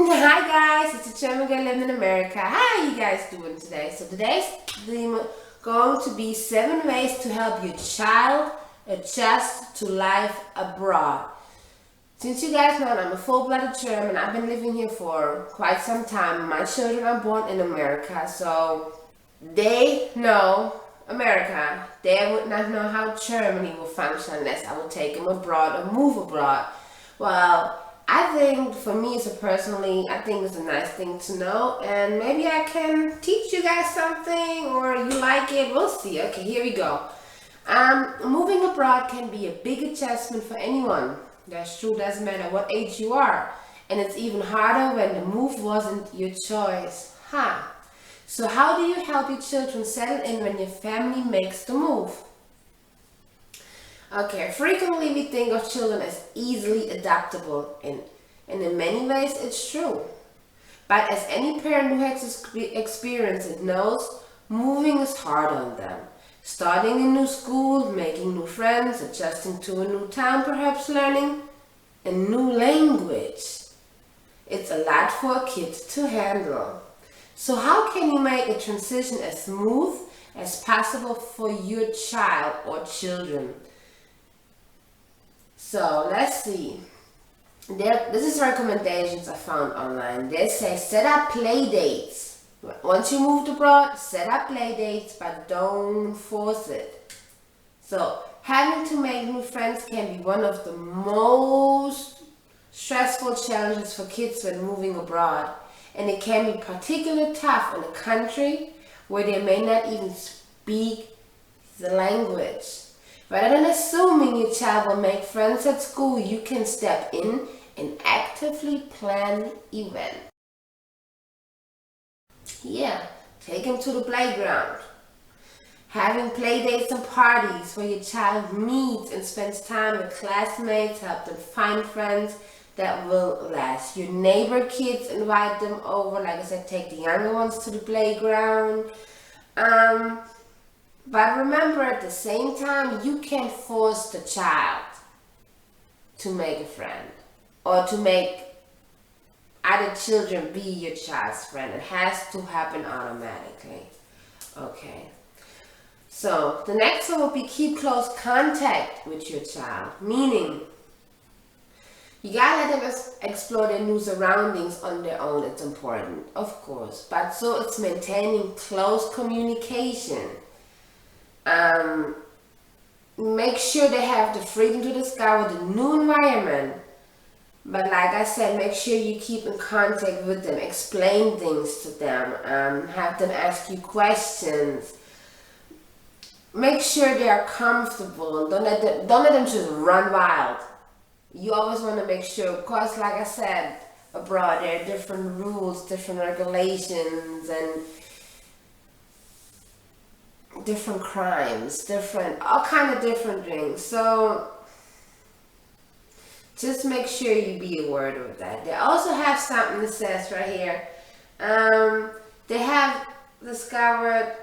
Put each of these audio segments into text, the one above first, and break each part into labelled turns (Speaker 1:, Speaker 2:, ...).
Speaker 1: Hi guys, it's a German girl living in America. How are you guys doing today? So today's theme going to be 7 ways to help your child adjust to life abroad. Since you guys know I'm a full-blooded German, I've been living here for quite some time. My children are born in America, so they know America. They would not know how Germany will function unless I would take them abroad or move abroad. Well, I think for me I think it's a nice thing to know, and maybe I can teach you guys something or you like it. We'll see. Okay, here we go. Moving abroad can be a big adjustment for anyone. That's true, doesn't matter what age you are. And it's even harder when the move wasn't your choice. So how do you help your children settle in when your family makes the move? Okay, frequently we think of children as easily adaptable, and in many ways it's true. But as any parent who has experienced it knows, moving is hard on them. Starting a new school, making new friends, adjusting to a new town, perhaps learning a new language. It's a lot for a kid to handle. So how can you make a transition as smooth as possible for your child or children? So let's see. This is recommendations I found online. They say set up play dates. Once you moved abroad, set up play dates, but don't force it. So having to make new friends can be one of the most stressful challenges for kids when moving abroad. And it can be particularly tough in a country where they may not even speak the language. Rather than assuming your child will make friends at school, you can step in and actively plan events. Yeah, take him to the playground. Having play dates and parties where your child meets and spends time with classmates, help them find friends that will last. Your neighbor kids, invite them over. Like I said, take the younger ones to the playground. But remember, at the same time, you can't force the child to make a friend or to make other children be your child's friend. It has to happen automatically. Okay. So the next one will be keep close contact with your child. Meaning, you gotta let them explore their new surroundings on their own. It's important, of course. But so it's maintaining close communication. Make sure they have the freedom to discover the new environment. But like I said, make sure you keep in contact with them, explain things to them, have them ask you questions. Make sure they are comfortable. Don't let them just run wild. You always want to make sure, of course, like I said, abroad there are different rules, different regulations, and different crimes, all kind of different things. So just make sure you be aware of that. They also have something that says right here, they have discovered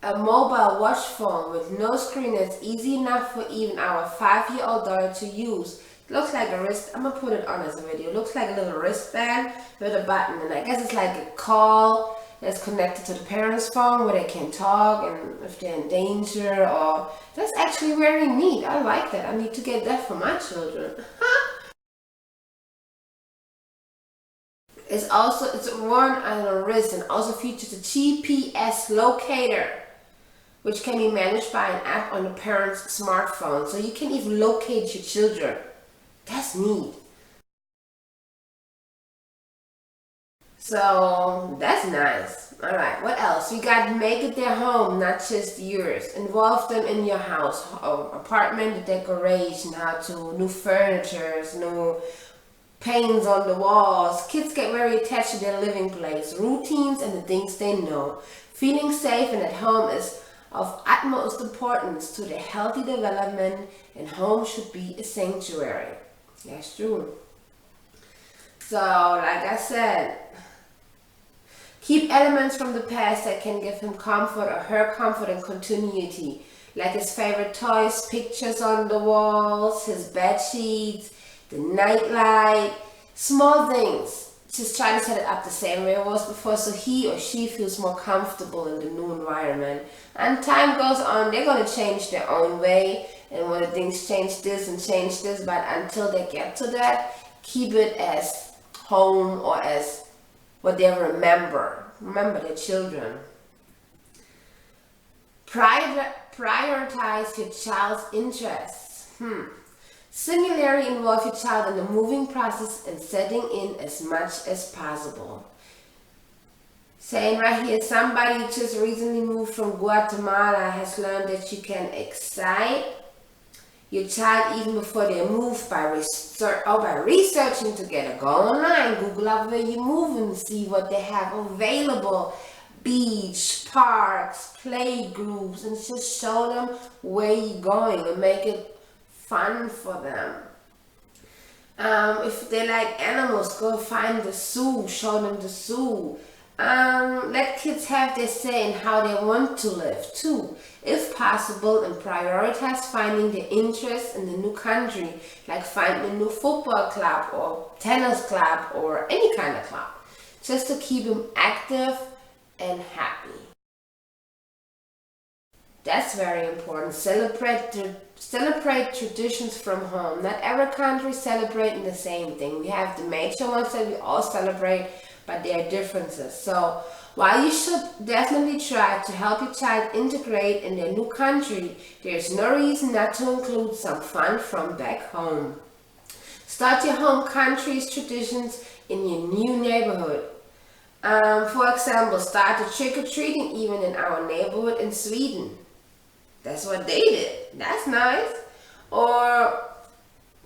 Speaker 1: a mobile watch phone with no screen that's easy enough for even our 5-year-old daughter to use. It looks like a wrist, I'm gonna put it on as a video. It looks like a little wristband with a button, and I guess it's like a call that's connected to the parents' phone where they can talk and if they're in danger. Or that's actually very neat. I like that. I need to get that for my children. It's worn on a wrist and also features a GPS locator, which can be managed by an app on the parent's smartphone. So you can even locate your children. That's neat. So that's nice. All right, what else? You got to make it their home, not just yours. Involve them in your house, apartment, the decoration, new furniture, new paintings on the walls. Kids get very attached to their living place, routines, and the things they know. Feeling safe and at home is of utmost importance to their healthy development, and home should be a sanctuary. That's true. So, like I said, keep elements from the past that can give him comfort or her comfort and continuity, like his favorite toys, pictures on the walls, his bed sheets, the nightlight, small things just try to set it up the same way it was before, so he or she feels more comfortable in the new environment. And time goes on, they're going to change their own way, and when things change this and change this, but until they get to that, keep it as home or as what they remember their children. Prioritize your child's interests. Similarly, involve your child in the moving process and setting in as much as possible. Saying right here, somebody just recently moved from Guatemala has learned that you can excite your child even before they move by researching together. Go online, Google up where you move and see what they have available. Beach, parks, play groups, and just show them where you're going and make it fun for them. If they like animals, go find the zoo, show them the zoo. Let kids have their say in how they want to live too, if possible, and prioritize finding their interests in the new country, like finding a new football club or tennis club or any kind of club, just to keep them active and happy. That's very important. Celebrate traditions from home. Not every country celebrating the same thing. We have the major ones that we all celebrate, but there are differences. So while you should definitely try to help your child integrate in their new country, there's no reason not to include some fun from back home. Start your home country's traditions in your new neighborhood. For example, start the trick-or-treating even in our neighborhood in Sweden. That's what they did. That's nice. Or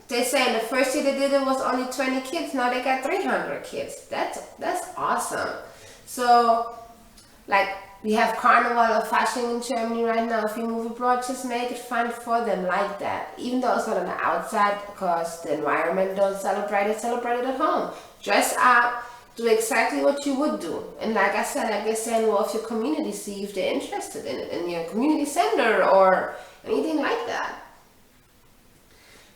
Speaker 1: they say in the first year they did it was only 20 kids. Now they got 300 kids. That's awesome. So, like, we have Carnival of Fasching in Germany right now. If you move abroad, just make it fun for them like that. Even though it's not on the outside, because the environment don't celebrate it at home. Dress up. Do exactly what you would do. And like I said, I guess involve your community, see if they're interested in it, in your community center or anything like that.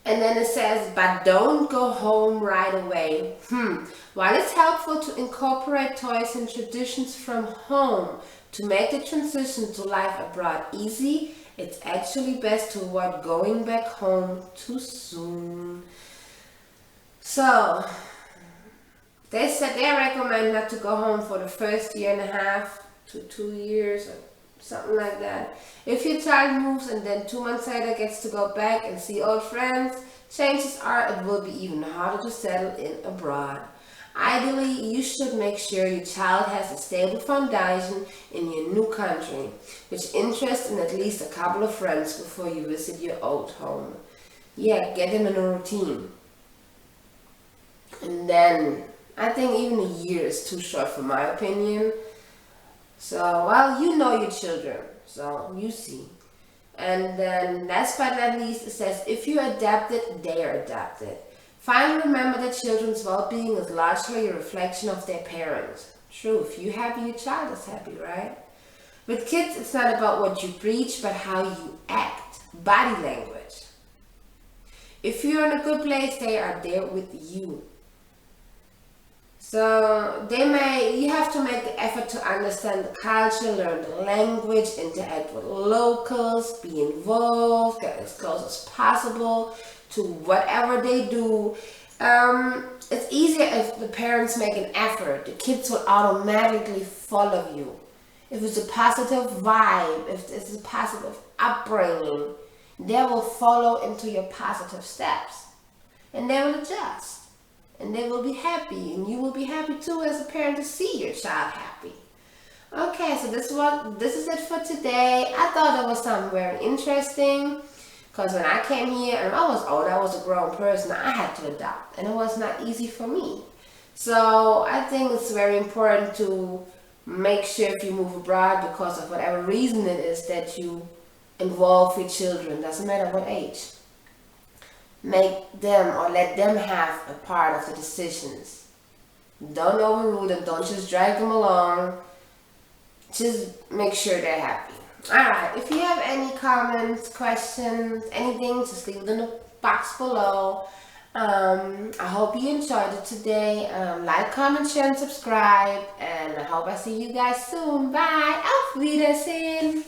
Speaker 1: And then it says, but don't go home right away. While it's helpful to incorporate toys and traditions from home to make the transition to life abroad easy, it's actually best to avoid going back home too soon. So, they said they recommend not to go home for the first 1.5 to 2 years or something like that. If your child moves and then 2 months later gets to go back and see old friends, chances are it will be even harder to settle in abroad. Ideally, you should make sure your child has a stable foundation in your new country, which interests in at least a couple of friends before you visit your old home. Yeah, get them in a routine. And then I think even a year is too short for my opinion. So, well, you know your children, so you see. And then last but not least, it says, if you adapt it, they are adapted. Finally, remember that children's well-being is largely a reflection of their parents. True, if you're happy, your child is happy, right? With kids, it's not about what you preach, but how you act, body language. If you're in a good place, they are there with you. So you have to make the effort to understand the culture, learn the language, interact with locals, be involved, get as close as possible to whatever they do. It's easier if the parents make an effort. The kids will automatically follow you. If it's a positive vibe, if it's a positive upbringing, they will follow into your positive steps. And they will adjust. And they will be happy, and you will be happy too as a parent to see your child happy. Okay, so this is it for today. I thought it was something very interesting, because when I came here and I was old, I was a grown person, I had to adopt, and it was not easy for me. So I think it's very important to make sure if you move abroad, because of whatever reason it is, that you involve your children, doesn't matter what age. Make them or let them have a part of the decisions. Don't overrule them. Don't just drag them along. Just make sure they're happy. Alright, if you have any comments, questions, anything, just leave it in the box below. I hope you enjoyed it today. Like, comment, share, and subscribe. And I hope I see you guys soon. Bye. Auf Wiedersehen.